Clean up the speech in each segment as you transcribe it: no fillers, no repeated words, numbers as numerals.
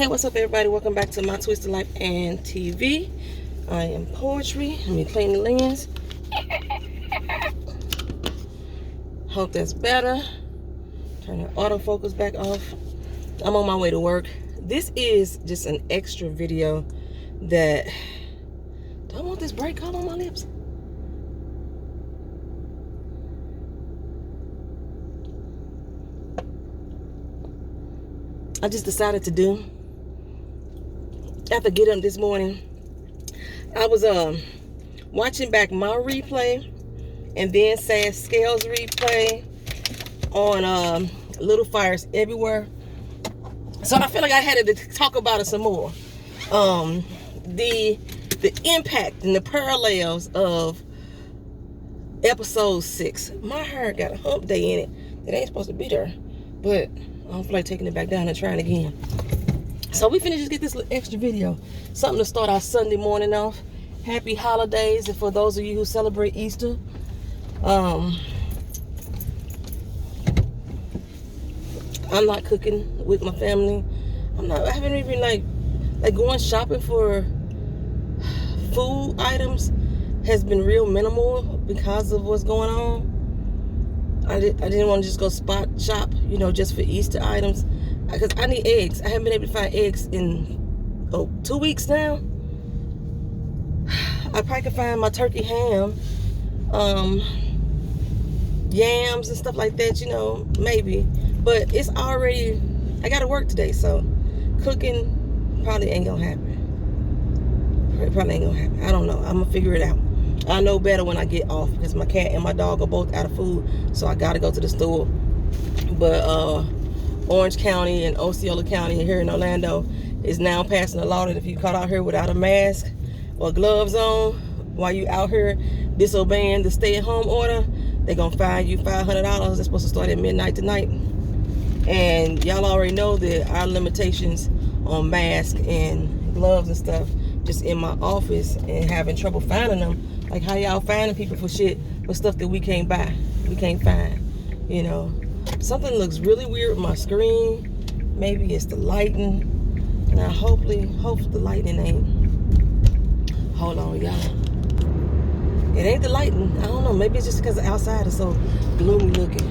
Hey, what's up, everybody? Welcome back to My Twisted Life and TV. I am Poetry. Let me clean the lens. Hope that's better. Turn the autofocus back off. I'm on my way to work. This is just an extra video that... Do I want this bright color on my lips? I just decided to do. After getting up this morning, I was watching back my replay and then Sad Scales replay on Little Fires Everywhere. So I feel like I had to talk about it some more. The impact and the parallels of episode 6. My hair got a hump day in it that ain't supposed to be there, but I don't feel like taking it back down and trying again. So we finna just get this little extra video. Something to start our Sunday morning off. Happy holidays, and for those of you who celebrate Easter. I'm not cooking with my family. I haven't even like going shopping for food items has been real minimal because of what's going on. I didn't want to just go spot shop, just for Easter items. Because I need eggs. I haven't been able to find eggs in 2 weeks now. I probably could find my turkey ham, yams and stuff like that, maybe. But it's already, I got to work today, so cooking probably ain't gonna happen. It probably ain't gonna happen. I don't know. I'm gonna figure it out. I know better when I get off because my cat and my dog are both out of food, so I gotta go to the store. But Orange County and Osceola County here in Orlando is now passing a law that if you caught out here without a mask or gloves on while you out here disobeying the stay-at-home order, they're gonna fine you $500. It's supposed to start at midnight tonight. And y'all already know that our limitations on masks and gloves and stuff just in my office and having trouble finding them. Like how y'all finding people for stuff that we can't buy, we can't find, Something looks really weird with my screen. Maybe it's the lighting. And I hope the lighting ain't. Hold on, y'all. It ain't the lighting. I don't know. Maybe it's just because the outside is so gloomy looking.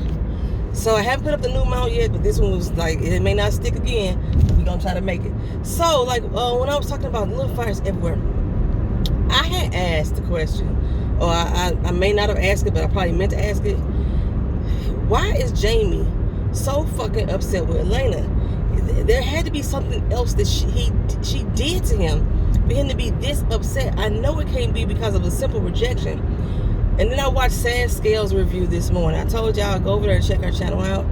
So I haven't put up the new mount yet, but this one was like, it may not stick again. We're going to try to make it. So, when I was talking about Little Fires Everywhere, I had asked the question, or I may not have asked it, but I probably meant to ask it. Why is Jamie so fucking upset with Elena? There had to be something else that she did to him for him to be this upset. I know it can't be because of a simple rejection. And then I watched Sad Scales review this morning. I told y'all, go over there and check her channel out.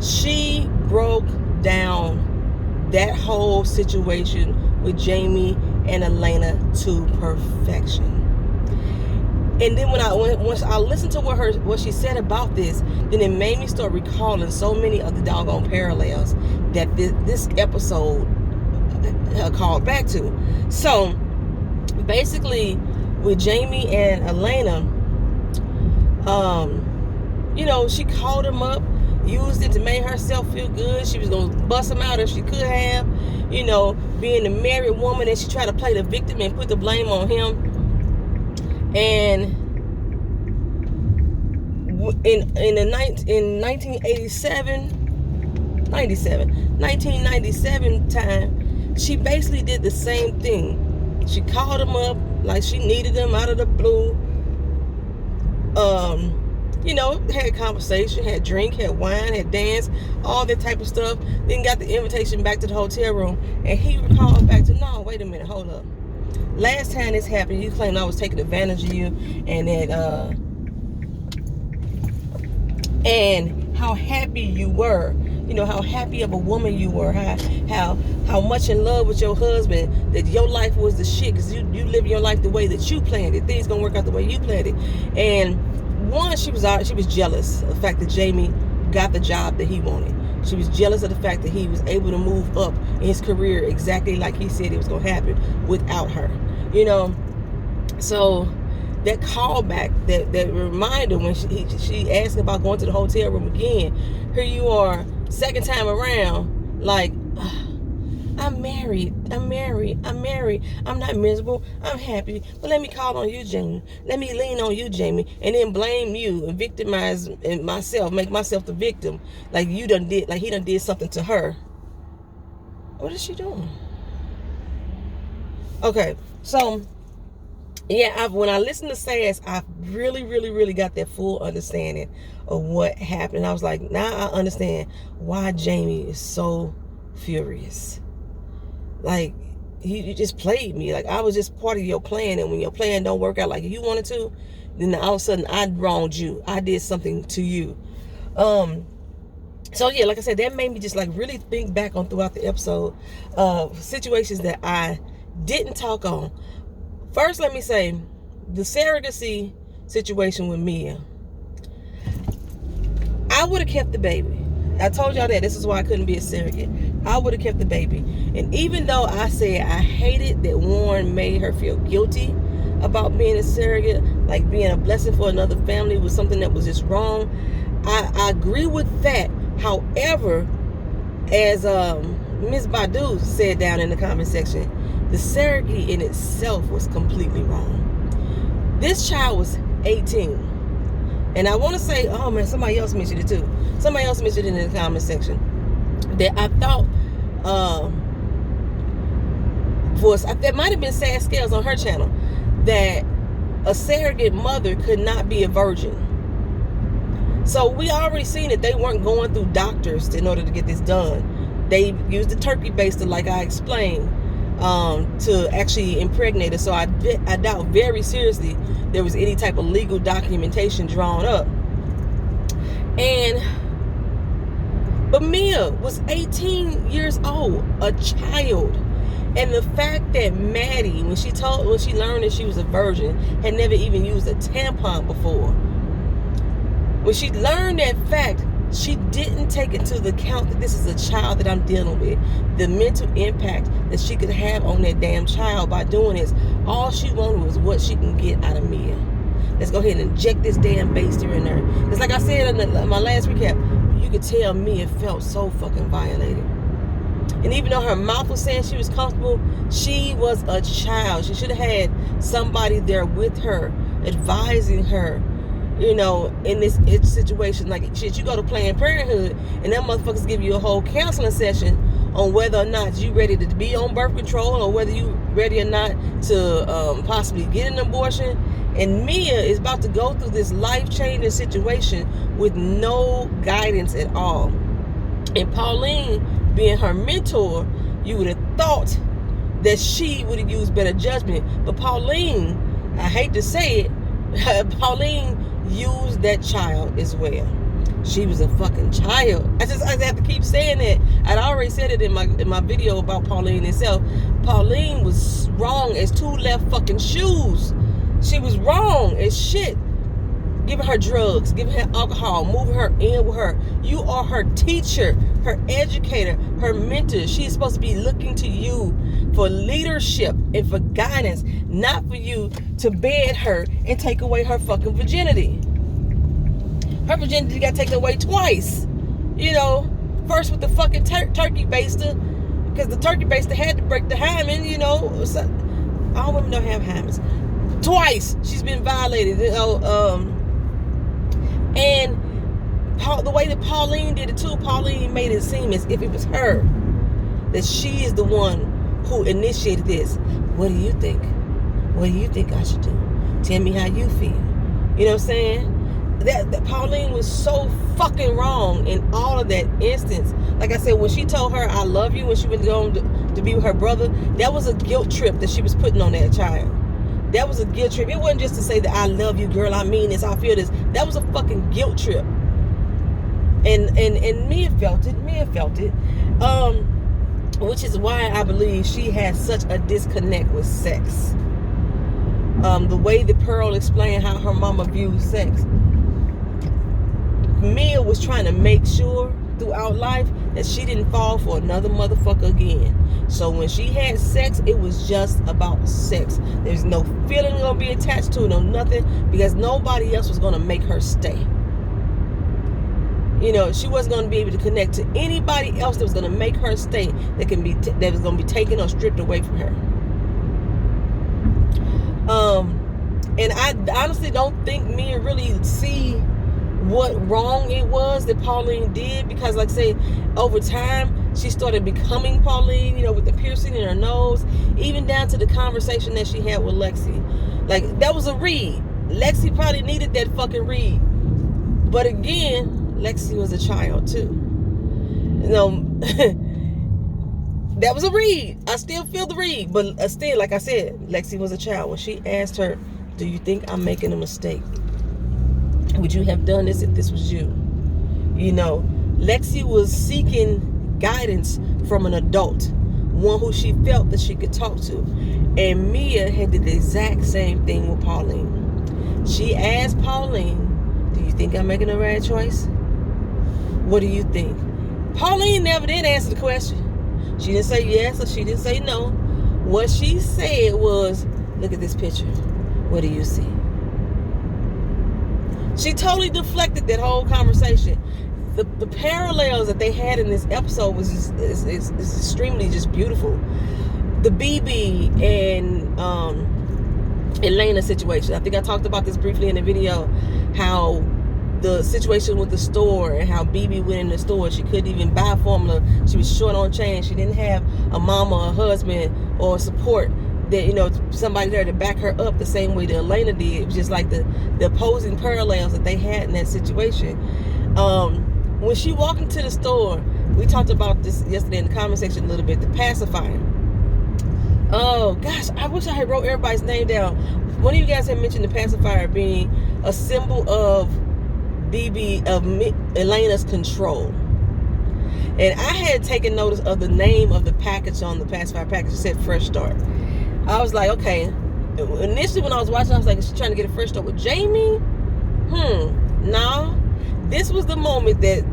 She broke down that whole situation with Jamie and Elena to perfection. And then once I listened to what she said about this, then it made me start recalling so many of the doggone parallels that this episode called back to. So basically, with Jamie and Elena, she called him up, used it to make herself feel good. She was gonna bust him out if she could have, being a married woman, and she tried to play the victim and put the blame on him. And in 1997 time, she basically did the same thing. She called him up like she needed him out of the blue. Had conversation, had drink, had wine, had dance, all that type of stuff. Then got the invitation back to the hotel room, and he recalled back to, no, wait a minute, hold up. Last time this happened, you claimed I was taking advantage of you, and that and how happy you were, how happy of a woman you were, how much in love with your husband, that your life was the shit, because you live your life the way that you planned it. Things gonna work out the way you planned it. And one, she was jealous of the fact that Jamie got the job that he wanted. She was jealous of the fact that he was able to move up in his career exactly like he said it was going to happen without her. So that callback, that reminder when she asked about going to the hotel room again, here you are, second time around, like, I'm married. I'm not miserable. I'm happy. But let me call on you, Jamie. Let me lean on you, Jamie, and then blame you and victimize myself, make myself the victim. Like he done did something to her. What is she doing? Okay, so yeah, when I listened to Sass, I really got that full understanding of what happened. I was like, now I understand why Jamie is so furious. Like, you just played me. Like, I was just part of your plan, and when your plan don't work out like you wanted to, then all of a sudden I wronged you. I did something to you. So yeah, like I said, that made me just like really think back on throughout the episode of situations that I didn't talk on. First, let me say, the surrogacy situation with Mia. I would have kept the baby. I told y'all that. This is why I couldn't be a surrogate. I would have kept the baby. And even though I said I hated that Warren made her feel guilty about being a surrogate, like being a blessing for another family was something that was just wrong, I agree with that. However, as Ms. Badu said down in the comment section, the surrogate in itself was completely wrong. This child was 18. And I want to say, oh man, somebody else mentioned it too. Somebody else mentioned it in the comment section. That I thought that might have been Sad Scales on her channel, that a surrogate mother could not be a virgin. So we already seen that they weren't going through doctors in order to get this done. They used the turkey baster, like I explained, to actually impregnate her. So I doubt very seriously there was any type of legal documentation drawn up. But Mia was 18 years old, a child. And the fact that Maddie, when she learned that she was a virgin, had never even used a tampon before. When she learned that fact, she didn't take into account that this is a child that I'm dealing with. The mental impact that she could have on that damn child by doing this. All she wanted was what she can get out of Mia. Let's go ahead and inject this damn baster in there. It's like I said in my last recap, you could tell Mia felt so fucking violated. And even though her mouth was saying she was comfortable, she was a child. She should have had somebody there with her, advising her, you know, in this situation. Like, shit, you go to Planned Parenthood and them motherfuckers give you a whole counseling session on whether or not you ready to be on birth control, or whether you ready or not to possibly get an abortion. And Mia is about to go through this life-changing situation with no guidance at all. And Pauline, being her mentor, you would have thought that she would have used better judgment. But Pauline, I hate to say it, Pauline used that child as well. She was a fucking child. I just have to keep saying that. I'd already said it in my video about Pauline itself. Pauline was wrong as two left fucking shoes. She was wrong as shit. Giving her drugs, giving her alcohol, moving her in with her. You are her teacher, her educator, her mentor. She is supposed to be looking to you for leadership and for guidance, not for you to bed her and take away her fucking virginity. Her virginity got taken away twice. You know, first with the fucking turkey baster, because the turkey baster had to break the hymen, you know. So, all women don't have hymens. Twice she's been violated, you know. And the way that Pauline did it too, Pauline made it seem as if it was her, that she is the one who initiated this. What do you think? What do you think I should do? Tell me how you feel. You know what I'm saying? That Pauline was so fucking wrong in all of that instance. Like I said, when she told her I love you when she went to be with her brother, that was a guilt trip that she was putting on that child. That was a guilt trip. It wasn't just to say that I love you, girl, I mean this, I feel this. That was a fucking guilt trip. And Mia felt it. Which is why I believe she has such a disconnect with sex. The way that Pearl explained how her mama views sex. Mia was trying to make sure throughout life that she didn't fall for another motherfucker again. So when she had sex, it was just about sex. There's no feeling gonna be attached to it, no nothing, because nobody else was gonna make her stay. She wasn't going to be able to connect to anybody else that was going to make her stay, that was going to be taken or stripped away from her. And I honestly don't think Mia really see what wrong it was that Pauline did, because like I say, over time she started becoming Pauline, with the piercing in her nose, even down to the conversation that she had with Lexi. Like, that was a read. Lexi probably needed that fucking read. But again, Lexi was a child too. That was a read. I still feel the read. But still, like I said, Lexi was a child. When she asked her, do you think I'm making a mistake? Would you have done this if this was you? Lexi was seeking guidance from an adult, one who she felt that she could talk to. And Mia had did the exact same thing with Pauline. She asked Pauline, do you think I'm making the right choice? What do you think? Pauline never did answer the question. She didn't say yes or she didn't say no. What she said was, look at this picture. What do you see? She totally deflected that whole conversation. The parallels that they had in this episode was is extremely just beautiful. The BB and Elena situation. I think I talked about this briefly in the video, how the situation with the store and how BB went in the store. She couldn't even buy formula. She was short on change. She didn't have a mama, a husband, or support that, somebody there to back her up the same way that Elena did. It was just like the opposing parallels that they had in that situation. When she walked into the store, we talked about this yesterday in the comment section a little bit, the pacifier. Oh gosh, I wish I had wrote everybody's name down. One of you guys had mentioned the pacifier being a symbol of Elena's control. And I had taken notice of the name of the package on the pacifier package. It said Fresh Start. I was like, okay. Initially when I was watching, I was like, is she trying to get a fresh start with Jamie? No. This was the moment that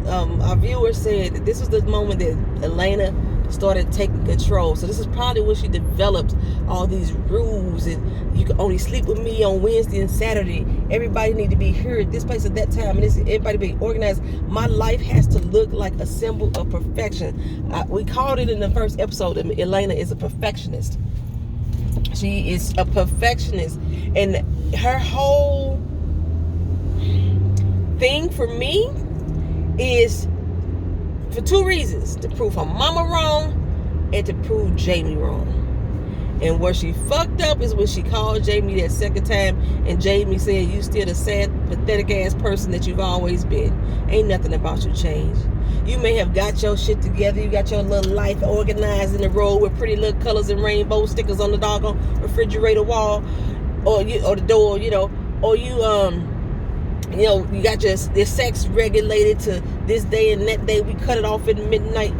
our viewers said that this was the moment that Elena started taking control. So this is probably when she developed all these rules, and you can only sleep with me on Wednesday and Saturday. Everybody need to be here at this place at that time, and everybody be organized. My life has to look like a symbol of perfection. We called it in the first episode that Elena is a perfectionist. She is a perfectionist, and her whole thing for me is for two reasons: to prove her mama wrong and to prove Jamie wrong. And where she fucked up is when she called Jamie that second time, and Jamie said, you still the sad, pathetic ass person that you've always been. Ain't nothing about you changed. You may have got your shit together, you got your little life organized in a row with pretty little colors and rainbow stickers on the doggone refrigerator wall, or the door, or you you got your sex regulated to this day and that day. We cut it off at midnight.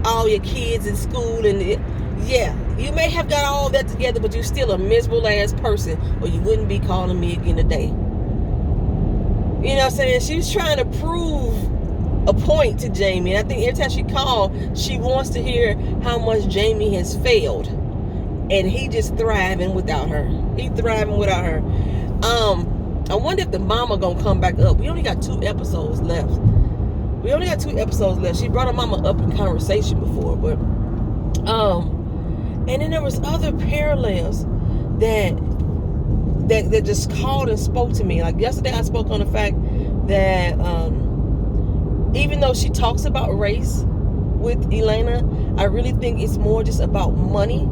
All your kids in school, and you may have got all that together, but you're still a miserable ass person, or you wouldn't be calling me again today. You know what I'm saying? She was trying to prove a point to Jamie, and I think every time she called, she wants to hear how much Jamie has failed, and he just thriving without her. I wonder if the mama gonna come back up. We only got 2 episodes left. She brought her mama up in conversation before, but and then there was other parallels that just called and spoke to me. Like yesterday, I spoke on the fact that even though she talks about race with Elena, I really think it's more just about money,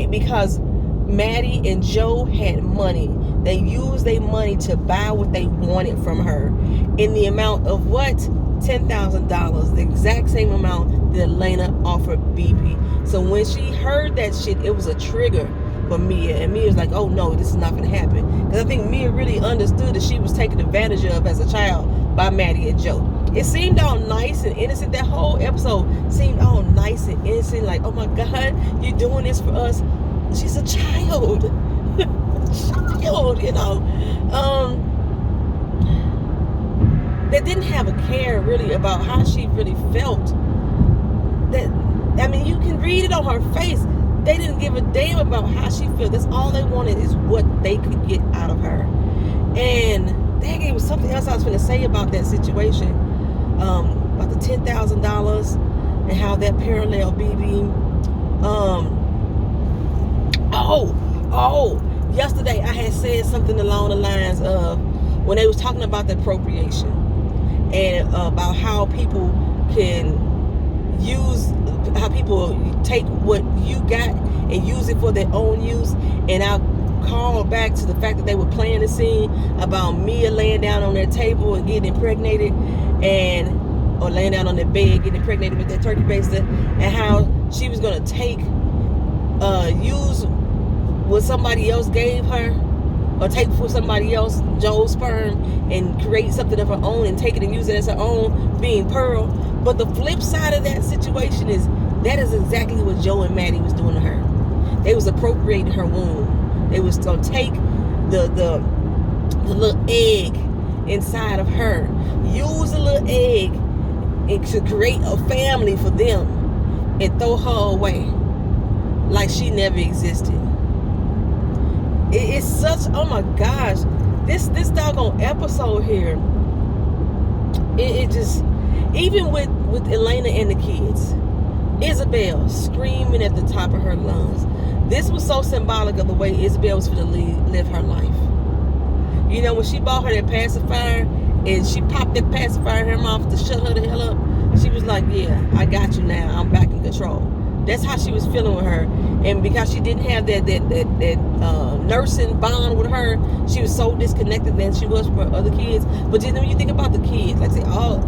because Maddie and Joe had money. They used their money to buy what they wanted from her in the amount of what? $10,000, the exact same amount that Elena offered BB. So when she heard that shit, it was a trigger for Mia, and Mia was like, oh no, this is not going to happen. Because I think Mia really understood that she was taken advantage of as a child by Maddie and Joe. It seemed all nice and innocent. That whole episode seemed all nice and innocent, like, oh my God, you're doing this for us. She's a child. That didn't have a care really about how she really felt. You can read it on her face. They didn't give a damn about how she felt. That's all they wanted, is what they could get out of her. And dang, it was something else I was going to say about that situation. About the $10,000 and how that parallel BB. Yesterday I had said something along the lines of when they was talking about the appropriation and about how people can how people take what you got and use it for their own use. And I called back to the fact that they were playing the scene about Mia laying down on their table and getting impregnated, or laying down on their bed getting impregnated with that turkey baster, and how she was going to use what somebody else gave her, or take for somebody else Joe's sperm and create something of her own and take it and use it as her own, being Pearl. But the flip side of that situation is that is exactly what Joe and Maddie was doing to her. They was appropriating her womb. They was gonna take the little egg inside of her, use the little egg and to create a family for them, and throw her away like she never existed. It's such, oh my gosh, this doggone episode here. It just, even with Elena and the kids, Isabel screaming at the top of her lungs. This was so symbolic of the way Isabel was going to live her life. You know, when she bought her that pacifier and she popped that pacifier in her mouth to shut her the hell up, she was like, yeah, I got you now. I'm back in control. That's how she was feeling with her. And because she didn't have that nursing bond with her, she was so disconnected than she was from her other kids. But then when you think about the kids, like I say, all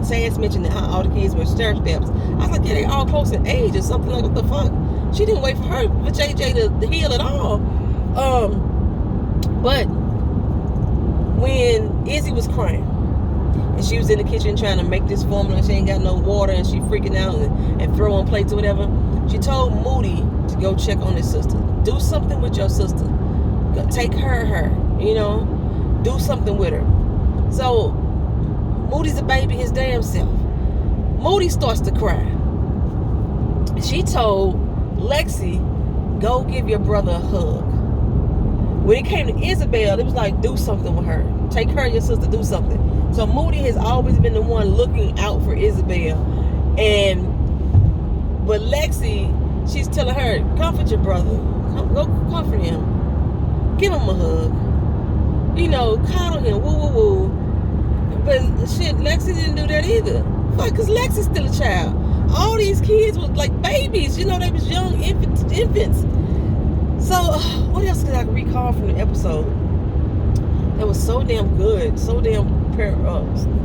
Sass mentioned how all the kids were stair steps. I was like, yeah, they all close in age or something. Like, what the fuck? She didn't wait for JJ to heal at all. But when Izzy was crying and she was in the kitchen trying to make this formula, she ain't got no water and she freaking out and throwing plates or whatever, she told Moody to go check on his sister. Do something with your sister. Go take her, you know, do something with her. So Moody's a baby his damn self. Moody starts to cry. She told Lexi, go give your brother a hug. When it came to Isabel, it was like, do something with her. Take her and your sister, do something. So Moody has always been the one looking out for Isabel. But Lexi, she's telling her, comfort your brother. Go comfort him. Give him a hug. You know, coddle him. Woo, woo, woo. But shit, Lexi didn't do that either. Fuck, because Lexi's still a child. All these kids was like babies. You know, they was young infants. So, what else could I recall from the episode that was so damn good, so damn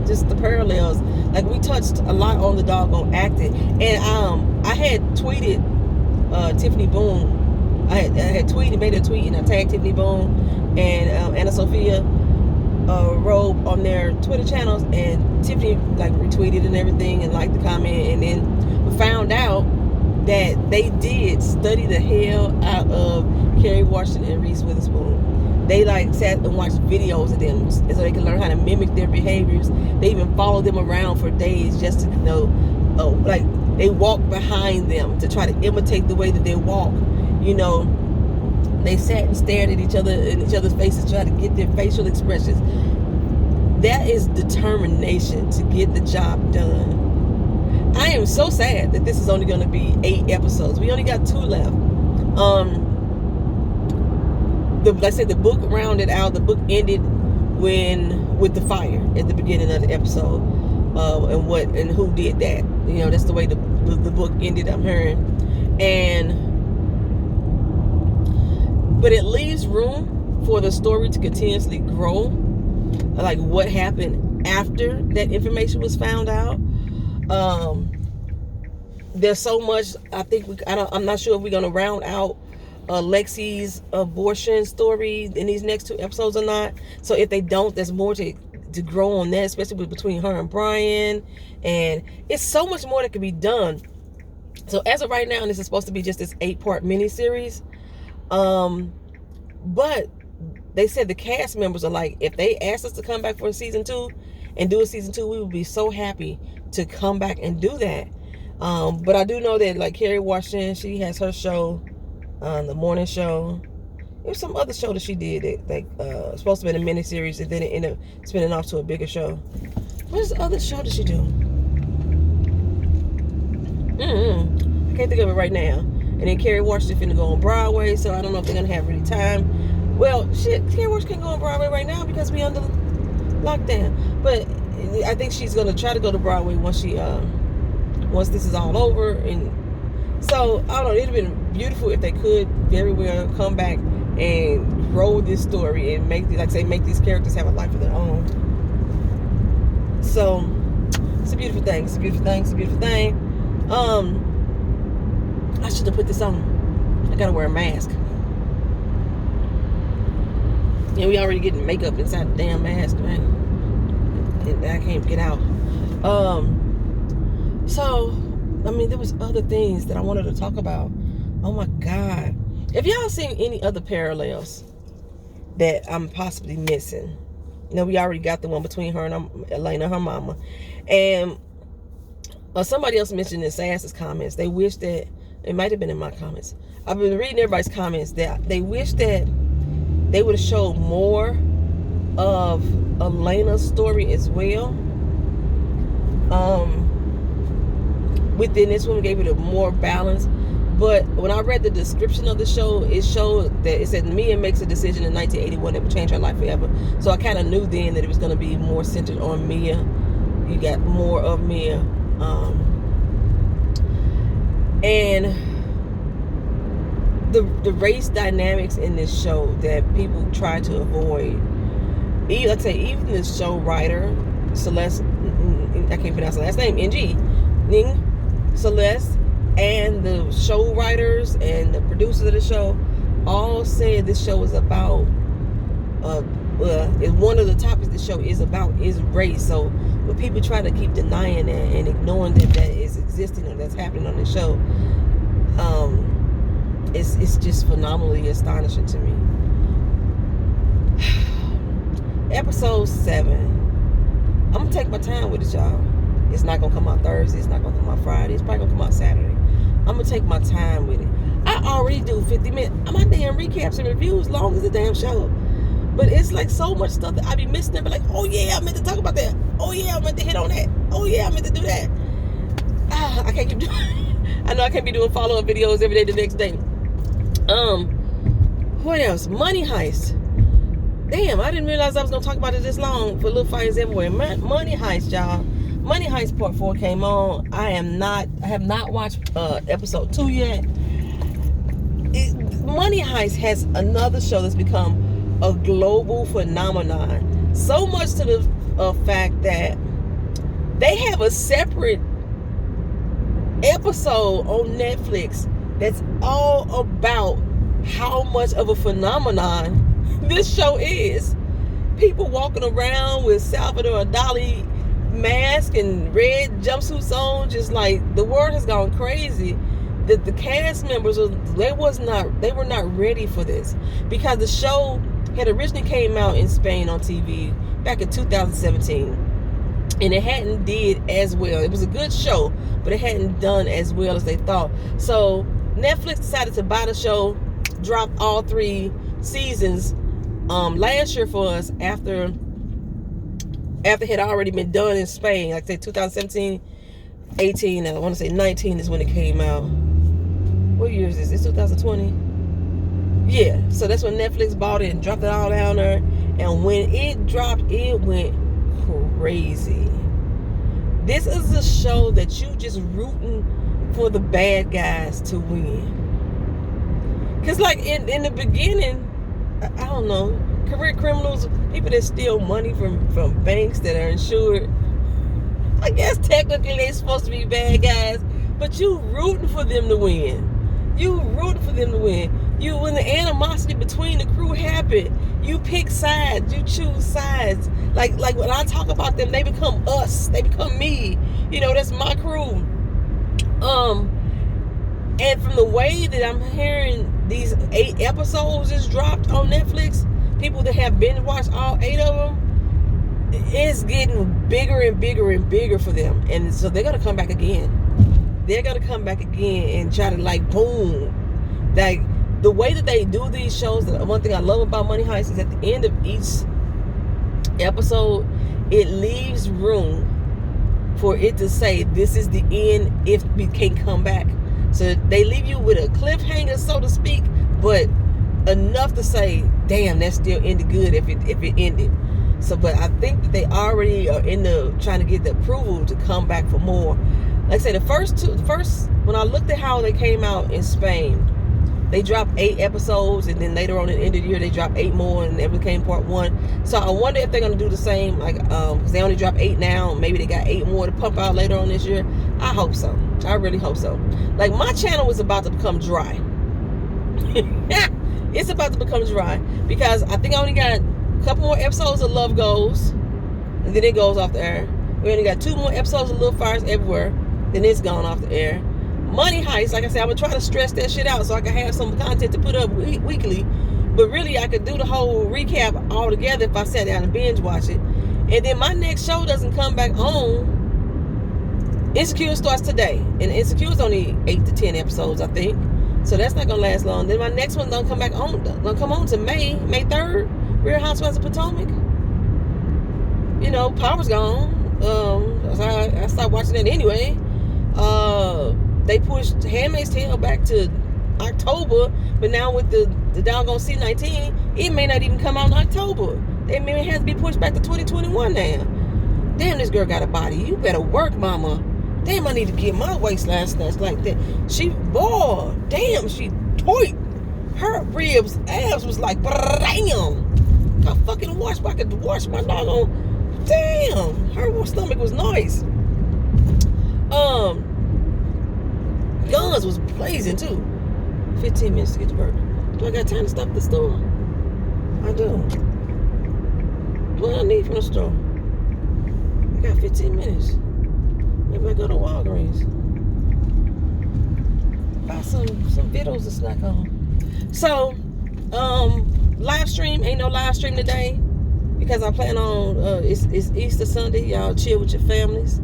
just the parallels? Like, we touched a lot on the doggone acting, and I had tweeted Tiffany Boone. I had made a tweet, and I tagged Tiffany Boone and Anna Sophia Robe on their Twitter channels, and Tiffany like retweeted and everything and liked the comment, and then we found out that they did study the hell out of Kerry Washington and Reese Witherspoon. They like sat and watched videos of them so they can learn how to mimic their behaviors. They even followed them around for days just to know, like they walked behind them to try to imitate the way that they walk. You know, they sat and stared at each other in each other's faces, trying to get their facial expressions. That is determination to get the job done. I am so sad that this is only going to be 8 episodes. We only got 2 left. Like I said, the book rounded out. The book ended with the fire at the beginning of the episode, and who did that. You know, that's the way the book ended, I'm hearing. But it leaves room for the story to continuously grow. Like what happened after that information was found out. There's so much. I think I'm not sure if we're gonna round out Lexi's abortion story in these next 2 episodes or not. So if they don't, there's more to grow on that, especially between her and Brian, and it's so much more that can be done. So as of right now, this is supposed to be just this 8-part miniseries. But they said the cast members are like, if they asked us to come back for a season 2 and do a season 2, we would be so happy to come back and do that. But I do know that like Kerry Washington, she has her show, the morning show, It was some other show that she did that supposed to be a miniseries, and then it ended up spinning off to a bigger show. What is the other show that she do? I can't think of it right now. And then Kerry Washington finna go on Broadway, so I don't know if they're gonna have really time. Well, shit, Kerry Washington can go on Broadway right now because we under lockdown. But I think she's gonna try to go to Broadway once this is all over. And so I don't know. It'd have been beautiful if they could very well come back and roll this story and make these characters have a life of their own. So it's a beautiful thing. It's a beautiful thing. It's a beautiful thing. I should have put this on. I gotta wear a mask. And we already getting makeup inside the damn mask, right? And I can't get out. So, I mean, there was other things that I wanted to talk about. Oh my God. If y'all seen any other parallels that I'm possibly missing, you know, we already got the one between her and Elena, her mama. And somebody else mentioned in Sass's comments, they wish that, it might have been in my comments, I've been reading everybody's comments, that they wish that they would have showed more of Elena's story as well. Within this one, gave it a more balance. But when I read the description of the show, it showed that it said Mia makes a decision in 1981 that would change her life forever. So I kind of knew then that it was going to be more centered on Mia. You got more of Mia. And the race dynamics in this show that people try to avoid. Like I say, even the show writer, Celeste, I can't pronounce her last name, Ning Celeste, and the show writers and the producers of the show all said this show is about one of the topics the show is about is race. So but people try to keep denying that and ignoring that is existing or that's happening on the show, it's just phenomenally astonishing to me. Episode 7, I'm gonna take my time with it, y'all. It's not gonna come out Thursday, it's not gonna come out Friday, it's probably gonna come out Saturday. I'm gonna take my time with it. I already do 50 minutes. My damn recaps and reviews long as the damn show. But it's like so much stuff that I be missing. But like, oh yeah, I meant to talk about that. Oh yeah, I meant to hit on that. Oh yeah, I meant to do that. I can't keep doing. I know I can't be doing follow-up videos every day the next day. What else? Money Heist. Damn, I didn't realize I was gonna talk about it this long for Little Fires Everywhere. Money Heist, y'all. Money Heist Part 4 came on. I have not watched episode 2 yet. Money Heist has another show that's become a global phenomenon. So much to the fact that they have a separate episode on Netflix that's all about how much of a phenomenon this show is. People walking around with Salvador Dali mask and red jumpsuits on, just like the world has gone crazy. That the cast members they were not ready for this, because the show had originally came out in Spain on TV back in 2017, and it hadn't did as well. It was a good show, but it hadn't done as well as they thought. So Netflix decided to buy the show, drop all 3 seasons last year for us after it had already been done in Spain. Like I said, 2017, 18, and I want to say 19 is when it came out. What year is this? It's 2020. Yeah, so that's when Netflix bought it and dropped it all down there. And when it dropped, it went crazy. This is a show that you just rooting for the bad guys to win. Because like in the beginning, I don't know, career criminals, people that steal money from banks that are insured, I guess technically they're supposed to be bad guys, but you rooting for them to win. You rooting for them to win. When the animosity between the crew happened, you pick sides, you choose sides. Like when I talk about them, they become us, they become me. You know, that's my crew. And from the way that I'm hearing these 8 episodes is dropped on Netflix, people that have binge watched all 8 of them, it's getting bigger and bigger and bigger for them. And so they're gonna come back again. They're gonna come back again and try to like boom, like the way that they do these shows, the one thing I love about Money Heist is at the end of each episode, it leaves room for it to say this is the end if we can't come back. So they leave you with a cliffhanger, so to speak, but enough to say, damn, that still ended good if it ended. So, but I think that they already are trying to get the approval to come back for more. Like I say, the first when I looked at how they came out in Spain, they dropped 8 episodes, and then later on at the end of the year, they dropped 8 more, and it became part 1. So I wonder if they're going to do the same, like, because they only dropped 8 now. Maybe they got 8 more to pump out later on this year. I hope so. I really hope so. Like, my channel is about to become dry. It's about to become dry, because I think I only got a couple more episodes of Love Goes, and then it goes off the air. We only got 2 more episodes of Little Fires Everywhere, then it's gone off the air. Money Heist, like I said, I'm going to try to stress that shit out so I can have some content to put up weekly. But really, I could do the whole recap all together if I sat down and binge watch it. And then my next show doesn't come back on. Insecure starts today. And Insecure is only 8 to 10 episodes, I think. So that's not going to last long. Then my next one don't come back on. Don't come on to May 3rd. Real Housewives of Potomac. You know, Power's gone. I stopped watching that anyway. They pushed Handmaid's Tale back to October, but now with the doggone C-19, it may not even come out in October. It may have to be pushed back to 2021 now. Damn, this girl got a body. You better work, mama. Damn, I need to get my waistline snatched like that. Damn, she toit. Her ribs, abs was like, damn. I fucking washed, I could wash my doggone. Damn, her stomach was nice. Guns was blazing too. 15 minutes to get to work. Do I got time to stop at the store? I do. What do I need from the store? I got 15 minutes. Maybe I go to Walgreens. Buy some Vittles to snack on. So, live stream, ain't no live stream today because I plan on it's Easter Sunday. Y'all chill with your families.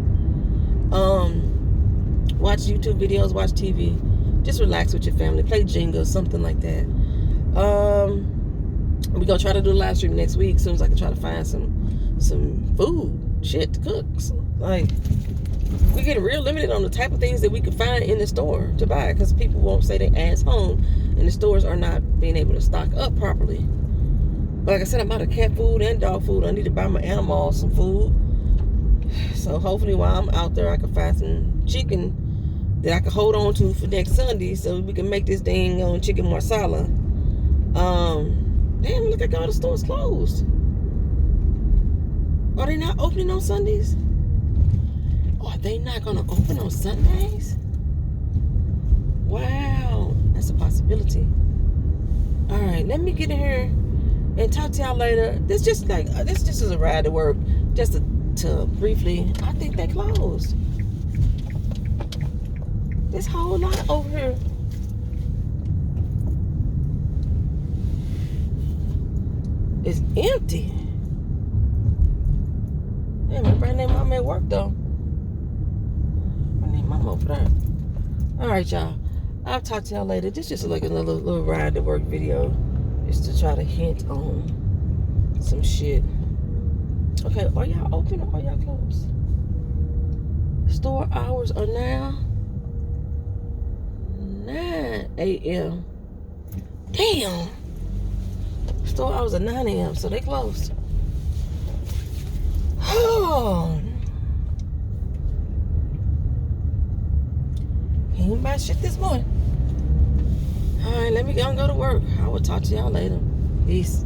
Watch YouTube videos, watch TV. Just relax with your family. Play Jenga, something like that. We're going to try to do a live stream next week as soon as I can try to find some food, shit to cook. Like, we get real limited on the type of things that we can find in the store to buy because people won't say they ass home and the stores are not being able to stock up properly. But like I said, I'm out of cat food and dog food. I need to buy my animals some food. So hopefully while I'm out there, I can find some chicken that I can hold on to for next Sunday so we can make this dang on chicken marsala. Damn, look like all the stores closed. Are they not opening on Sundays? Are they not going to open on Sundays? Wow, that's a possibility. All right, let me get in here and talk to y'all later. This just is a ride to work. Just to briefly, I think they closed. This whole lot over here. It's empty. Damn, my brand name mama at work though. My name mama over there. Alright, y'all. I'll talk to y'all later. This is just like another little ride to work video. Just to try to hint on some shit. Okay, are y'all open or are y'all closed? Store hours are now 9 a.m. Damn. Store hours are 9 a.m. so they closed. Oh. Ain't buy shit this morning. Alright, let me go and go to work. I will talk to y'all later. Peace.